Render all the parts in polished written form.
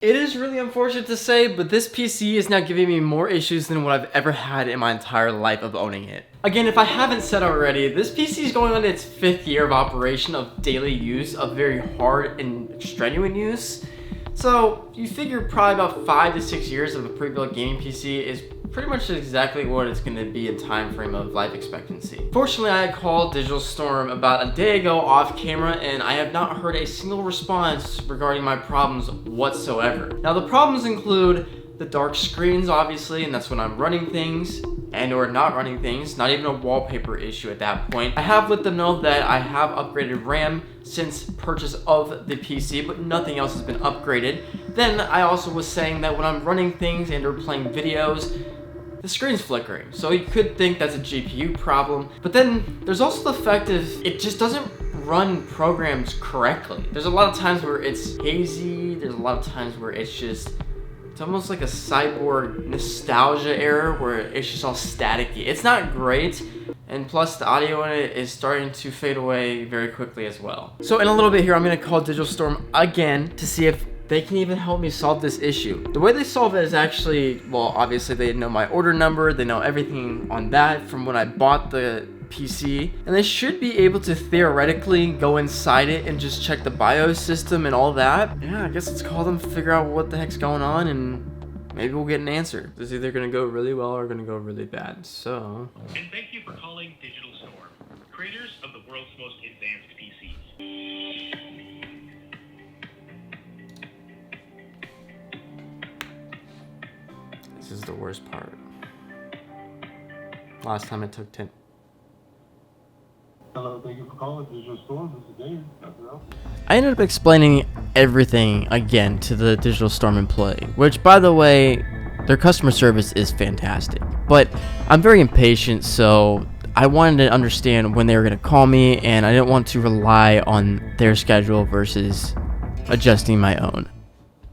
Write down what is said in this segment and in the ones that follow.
It is really unfortunate to say, but this PC is now giving me more issues than what I've ever had in my entire life of owning it. Again, if I haven't said already, this PC is going on its 5th year of operation of daily use, of very hard and strenuous use. So you figure probably about 5 to 6 years of a pre-built gaming PC is pretty much exactly what it's going to be in time frame of life expectancy. Fortunately, I had called Digital Storm about a day ago off camera, and I have not heard a single response regarding my problems whatsoever. Now, the problems include the dark screens, obviously, and that's when I'm running things and or not running things, not even a wallpaper issue at that point. I have let them know that I have upgraded RAM since purchase of the PC, but nothing else has been upgraded. Then I also was saying that when I'm running things and or playing videos, the screen's flickering. So you could think that's a GPU problem, but then there's also the fact of it just doesn't run programs correctly. There's a lot of times where it's hazy, there's a lot of times where it's almost like a cyborg nostalgia error where it's just all staticky. It's not great, and plus the audio in it is starting to fade away very quickly as well. So in a little bit here, I'm gonna call Digital Storm again to see if they can even help me solve this issue. The way they solve it is actually, well, obviously they know my order number, they know everything on that from when I bought the PC, and they should be able to theoretically go inside it and just check the BIOS system and all that. Yeah, I guess let's call them, figure out what the heck's going on, and maybe we'll get an answer. This is either gonna go really well or gonna go really bad, so. And thank you for calling Digital Storm, creators of the world's most advanced PCs. This is the worst part. Last time it took 10. Hello, thank you for calling Digital Storm. This is Dave. I ended up explaining everything again to the Digital Storm employee, which, by the way, their customer service is fantastic. But I'm very impatient, so I wanted to understand when they were going to call me, and I didn't want to rely on their schedule versus adjusting my own.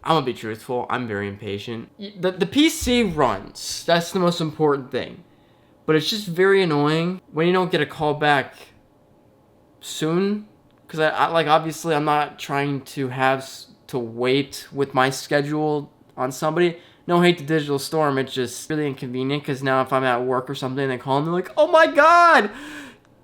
I'm gonna be truthful, I'm very impatient. The PC runs, that's the most important thing. But it's just very annoying when you don't get a call back soon. Because I like, obviously I'm not trying to have to wait with my schedule on somebody. No hate to Digital Storm, it's just really inconvenient because now if I'm at work or something, they call me like, oh my god!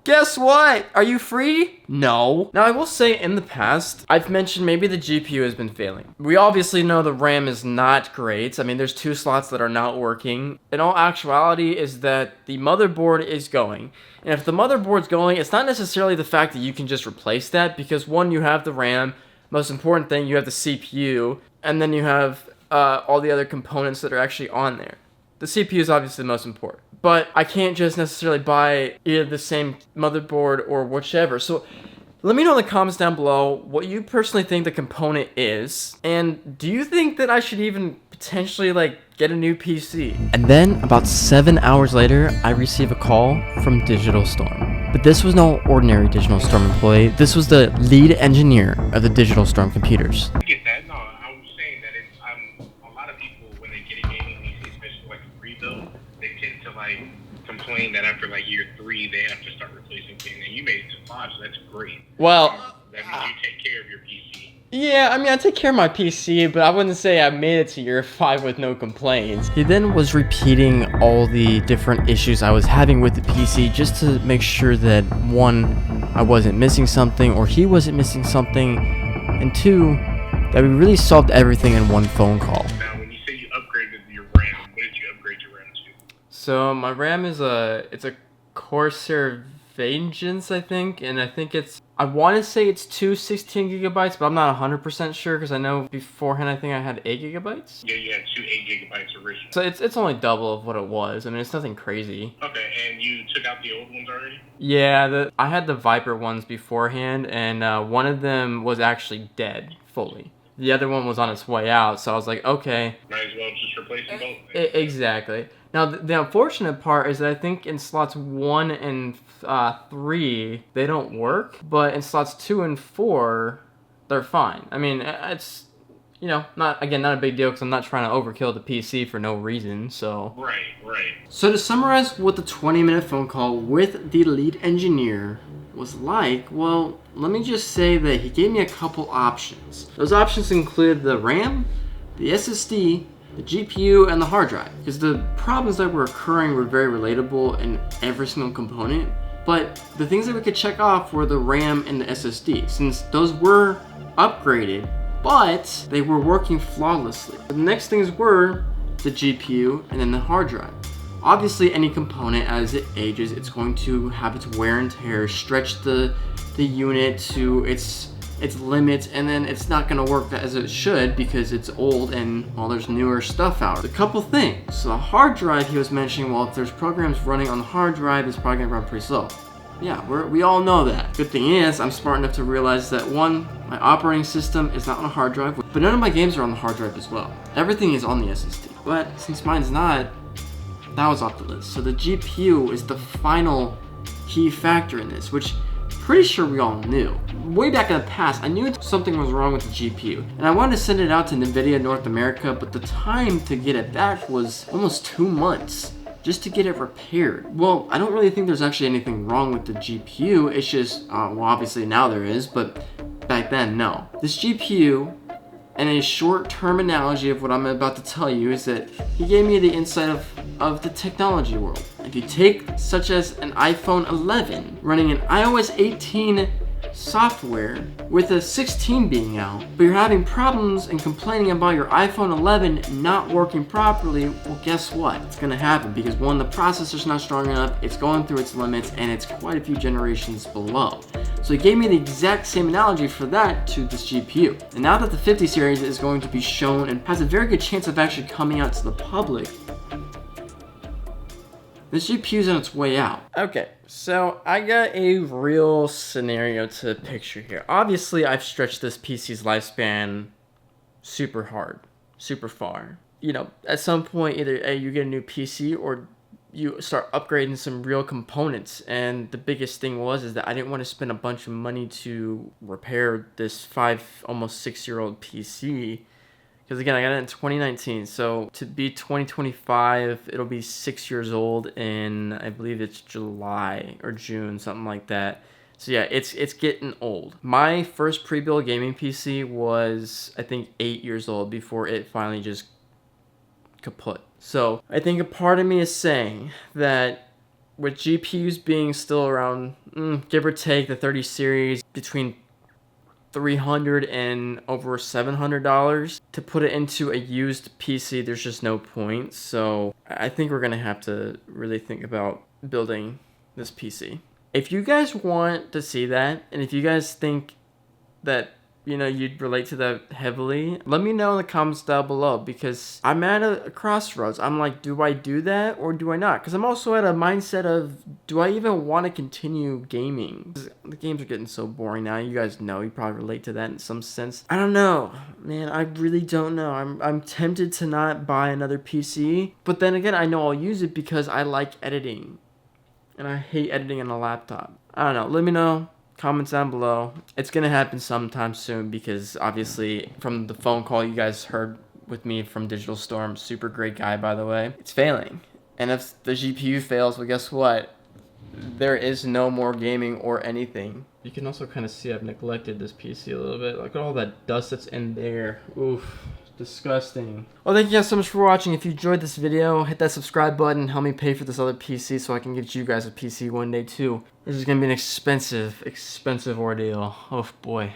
Guess what? Are you free? No. Now I will say in the past, I've mentioned maybe the GPU has been failing. We obviously know the RAM is not great. I mean, there's 2 slots that are not working. In all actuality is that the motherboard is going. And if the motherboard's going, it's not necessarily the fact that you can just replace that because one, you have the RAM, most important thing, you have the CPU, and then you have all the other components that are actually on there. The CPU is obviously the most important. But I can't just necessarily buy either the same motherboard or whichever. So let me know in the comments down below what you personally think the component is. And do you think that I should even potentially get a new PC? And then about 7 hours later, I receive a call from Digital Storm. But this was no ordinary Digital Storm employee. This was the lead engineer of the Digital Storm computers. I get that. No, I was saying that it's a lot of people when they get a gaming PC, especially like a pre-built, they tend to complain that after year 3 they have to start replacing things, and you made it to 5, so that's great. Well, that means you take care of your PC. Yeah, I mean, I take care of my PC, but I wouldn't say I made it to year 5 with no complaints. He then was repeating all the different issues I was having with the PC just to make sure that 1, I wasn't missing something, or he wasn't missing something, and 2, that we really solved everything in one phone call. Now, when you say you upgraded your RAM, what did you upgrade your RAM to? So my RAM is a Corsair Vengeance, I think, and I think I want to say it's 2 16 gigabytes, but I'm not 100% sure because I know beforehand I think I had 8 gigabytes. Yeah, you had 2 8 gigabytes originally. So it's only double of what it was. I mean, it's nothing crazy. Okay, and you took out the old ones already? Yeah, I had the Viper ones beforehand, and one of them was actually dead fully. The other one was on its way out, so I was like, okay. Might as well just replace them both. Exactly. Now, the unfortunate part is that I think in slots 1 and 3, they don't work, but in slots 2 and 4, they're fine. I mean, it's, not a big deal because I'm not trying to overkill the PC for no reason, so. Right. So to summarize what the 20-minute phone call with the lead engineer was like, well, let me just say that he gave me a couple options. Those options included the RAM, the SSD, the GPU, and the hard drive. Because the problems that were occurring were very relatable in every single component, but the things that we could check off were the RAM and the SSD, since those were upgraded, but they were working flawlessly. The next things were the GPU and then the hard drive. Obviously, any component, as it ages, it's going to have its wear and tear, stretch the unit to its limits, and then it's not going to work as it should because it's old and, well, there's newer stuff out. A couple things. So the hard drive, he was mentioning, well, if there's programs running on the hard drive, it's probably going to run pretty slow. Yeah, we all know that. Good thing is, I'm smart enough to realize that one, my operating system is not on a hard drive, but none of my games are on the hard drive as well. Everything is on the SSD. But since mine's not, that was off the list. So the GPU is the final key factor in this, which pretty sure we all knew. Way back in the past, I knew something was wrong with the GPU, and I wanted to send it out to NVIDIA North America, but the time to get it back was almost 2 months just to get it repaired. Well, I don't really think there's actually anything wrong with the GPU. It's just, well, obviously now there is, but back then, no. This GPU, and a short-term analogy of what I'm about to tell you, is that he gave me the insight of the technology world. If you take such as an iPhone 11 running an iOS 18 software with a 16 being out, but you're having problems and complaining about your iPhone 11 not working properly, well, guess what? It's gonna happen because one, the processor's not strong enough, it's going through its limits, and it's quite a few generations below. So he gave me the exact same analogy for that to this GPU. And now that the 50 series is going to be shown and has a very good chance of actually coming out to the public, this GPU's on its way out. Okay, so I got a real scenario to picture here. Obviously, I've stretched this PC's lifespan super hard, super far. You know, at some point, either A, you get a new PC, or you start upgrading some real components. And the biggest thing is that I didn't want to spend a bunch of money to repair this almost 6-year-old PC. Because again, I got it in 2019, so to be 2025, it'll be 6 years old in, I believe it's July or June, something like that. So yeah, it's getting old. My first pre-built gaming PC was, I think, 8 years old before it finally just kaput. So I think a part of me is saying that with GPUs being still around, give or take the 30 series, between $300 and over $700 to put it into a used PC, there's just no point. So I think we're gonna have to really think about building this PC. If you guys want to see that, and if you guys think that, you know, you'd relate to that heavily, let me know in the comments down below, because I'm at a crossroads. I'm like, do I do that or do I not? Because I'm also at a mindset of, do I even want to continue gaming? The games are getting so boring now. You guys know, you probably relate to that in some sense. I don't know, man. I really don't know. I'm tempted to not buy another PC, but then again, I know I'll use it because I like editing, and I hate editing on a laptop. I don't know. Let me know. Comments down below. It's gonna happen sometime soon, because obviously from the phone call you guys heard with me from Digital Storm, super great guy, by the way, it's failing. And if the GPU fails, well, guess what? There is no more gaming or anything. You can also kind of see I've neglected this PC a little bit. Look at all that dust that's in there. Oof. Disgusting. Well, thank you guys so much for watching. If you enjoyed this video, hit that subscribe button and help me pay for this other PC so I can get you guys a PC one day too. This is gonna be an expensive ordeal. Oh boy.